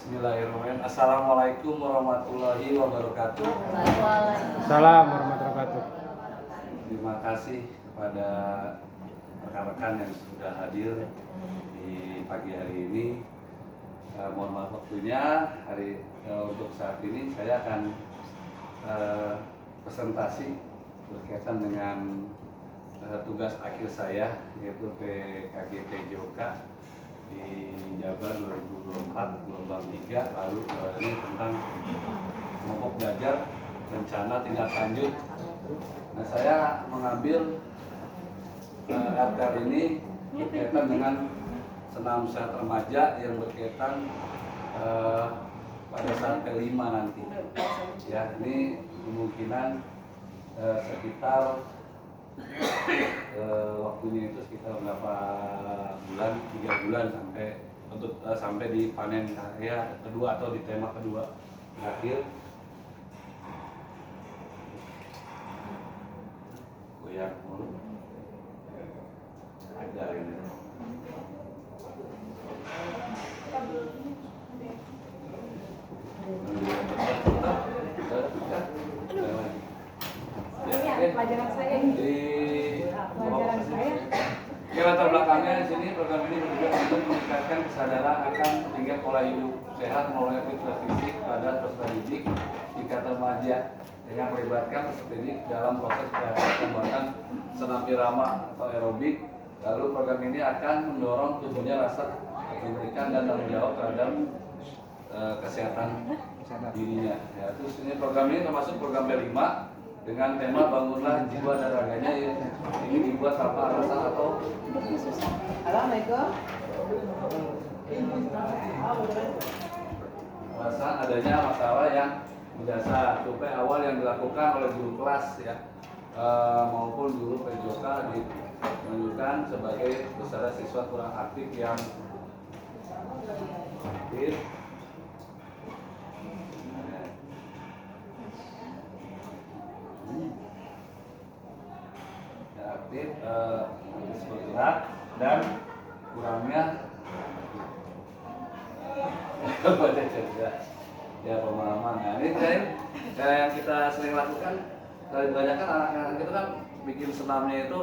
Bismillahirrahmanirrahim. Assalamualaikum warahmatullahi wabarakatuh. Salam warahmatullahi wabarakatuh. Terima kasih kepada rekan-rekan yang sudah hadir di pagi hari ini. Mohon maaf waktunya. Untuk saat ini saya akan presentasi berkaitan dengan tugas akhir saya, yaitu PKG PJOK di Jabar 2024 gelombang 3. Lalu ini tentang kelompok belajar rencana tindak lanjut. Nah, saya mengambil RTR ini berkaitan dengan senam sehat remaja yang berkaitan pada saat P5 nanti. Ya, ini kemungkinan sekitar waktunya itu sekitar berapa bulan, 3 bulan sampai di panen karya kedua atau di tema kedua terakhir. Goyang mulu ada ini. Pelajaran saya ini. Pelajaran saya. Latar belakangnya di sini program ini bertujuan untuk meningkatkan kesadaran akan tingkat pola hidup sehat melalui aktivitas fisik pada peserta didik tingkat remaja dengan melibatkan peserta didik dalam proses pembuatan senam irama atau aerobik. Lalu program ini akan mendorong tumbuhnya rasa keterikatan dan tanggung jawab terhadap kesehatan dirinya. Ya, terus ini program ini termasuk program P5 dengan tema bangunlah jiwa dan raganya yang ini dibuat tanpa alasan atau alasan adanya masalah yang mendasar. Supaya awal yang dilakukan oleh guru kelas ya maupun guru PJOK menunjukkan sebagai peserta siswa kurang aktif yang aktif. Bergerak dan kurangnya pada cerdas ya pemahaman. Nah, ini yang kita sering lakukan kebanyakan anak-anak itu kan bikin senamnya itu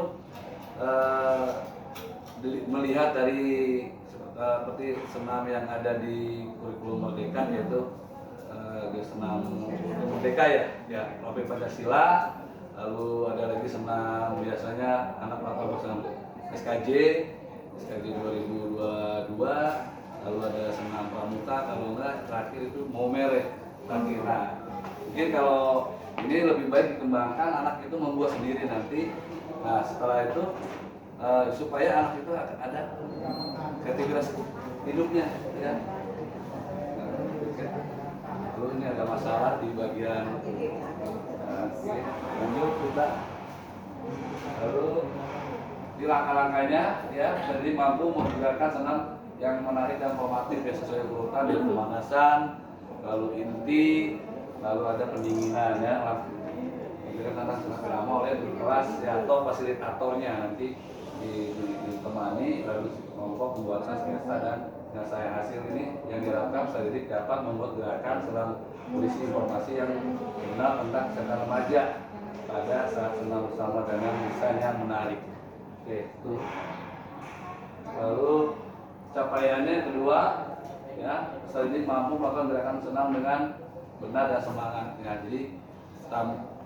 melihat dari seperti senam yang ada di kurikulum Merdeka, yaitu senam Merdeka ya Rope Pancasila. Lalu ada lagi senam biasanya anak melakukan senam SKJ 2022, lalu ada senam pramuka, kalau enggak terakhir itu Momere terakhir. Nah, mungkin kalau ini lebih baik dikembangkan anak itu membuat sendiri nanti. Nah, setelah itu supaya anak itu ada kreativitas hidupnya ya. Lalu ini ada masalah di bagian lanjut kita. Lalu di langkah-langkahnya ya, jadi mampu menggerakkan senam yang menarik dan formatif ya, sesuai urutan dari pemanasan, lalu inti, lalu ada pendinginan ya. Diberikan tentang senam irama oleh guru kelas ya, atau fasilitatornya nanti ditemani, lalu kelompok pembuatan sketsa dan yang saya hasil ini yang diharapkan peserta didik dapat membuat gerakan sedang berisi informasi yang benar tentang kesehatan remaja pada saat senam bersama dengan desain yang menarik. Oke, itu. Lalu capaiannya kedua ya, peserta didik mampu melakukan gerakan senam dengan benar dan semangat ya. Jadi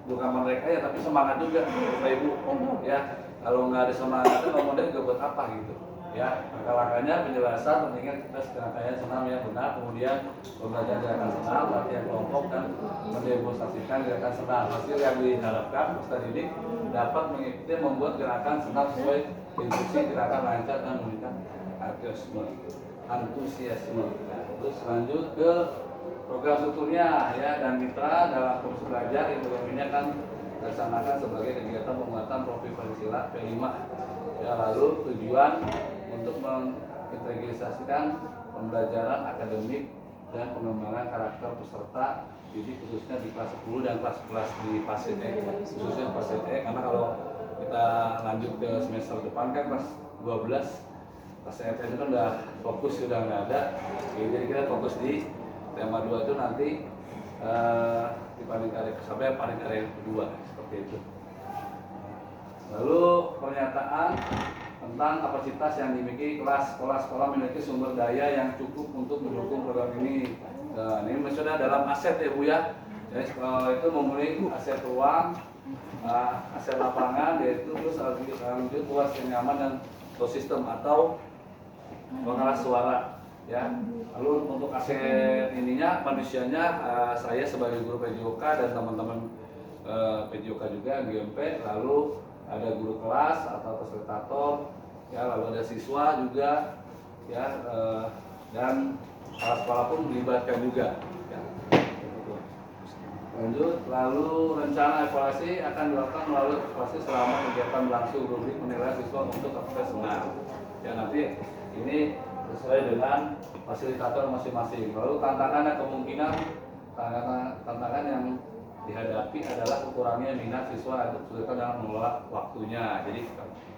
bukan mereka ya, tapi semangat juga Bapak Ibu ya. Kalau nggak ada semangat itu kemudian juga buat apa gitu ya. Langkah-langkahnya penjelasan pentingnya kita serangkaian senam yang benar, kemudian pembelajaran gerakan senam, latihan kelompok dan mendemonstrasikan gerakan senam. Hasil yang diharapkan peserta didik dapat mengikuti membuat gerakan senam sesuai instruksi gerakan lancar dan memberikan antusiasme. Nah, terus lanjut ke program strukturnya ya, dan mitra dalam kursus belajar yang program ini akan dilaksanakan sebagai kegiatan penguatan profil Pancasila P5 ya. Lalu tujuan untuk mengintegrasikan pembelajaran akademik dan pengembangan karakter peserta didik khususnya di kelas 10 dan kelas di fase E, khususnya fase E, karena kalau kita lanjut ke semester depan kan kelas 12 pas SMP itu kan udah fokus, sudah nggak ada, jadi kita fokus di tema 2 itu nanti di panitia sampai panitia yang kedua seperti itu. Lalu pernyataan tentang kapasitas yang dimiliki kelas sekolah memiliki sumber daya yang cukup untuk mendukung program ini. Nah, ini maksudnya dalam aset ya Bu ya. Jadi itu memiliki aset ruang, aset lapangan, yaitu terus lanjut luas yang nyaman dan ekosistem atau pengeras suara ya. Lalu untuk aset ininya manusianya, saya sebagai guru PJOK dan teman-teman PJOK juga GMP, lalu ada guru kelas atau fasilitator ya, lalu ada siswa juga ya, dan kepala sekolah pun dilibatkan juga ya. Lanjut, lalu rencana evaluasi akan dilakukan melalui evaluasi selama kegiatan berlangsung, rubrik penilaian siswa untuk aktivitas senam ya. Nanti ini sesuai dengan fasilitator masing-masing. Lalu tantangan yang dihadapi adalah kurangnya minat siswa untuk kesulitan dalam mengelola waktunya. Jadi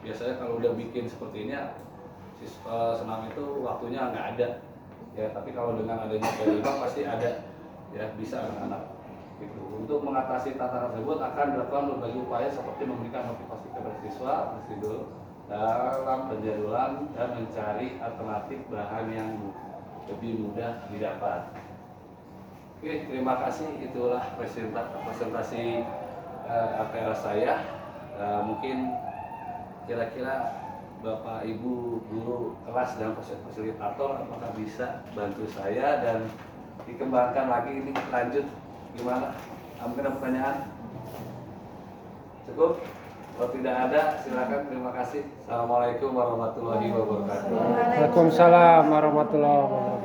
biasanya kalau udah bikin seperti ini siswa senam itu waktunya nggak ada ya, tapi kalau dengan adanya P5 pasti ada ya, bisa anak-anak gitu. Untuk mengatasi tantangan tersebut akan dilakukan berbagai upaya seperti memberikan motivasi kepada siswa dalam penjadwalan dan mencari alternatif bahan yang lebih mudah didapat. Oke, terima kasih. Itulah presentasi APL saya. Mungkin kira-kira Bapak Ibu guru kelas dan fasilitator apakah bisa bantu saya dan dikembangkan lagi ini lanjut gimana? Mungkin ada pertanyaan? Cukup? Kalau tidak ada, silakan. Terima kasih. Assalamualaikum warahmatullahi wabarakatuh. Waalaikumsalam warahmatullahi wabarakatuh.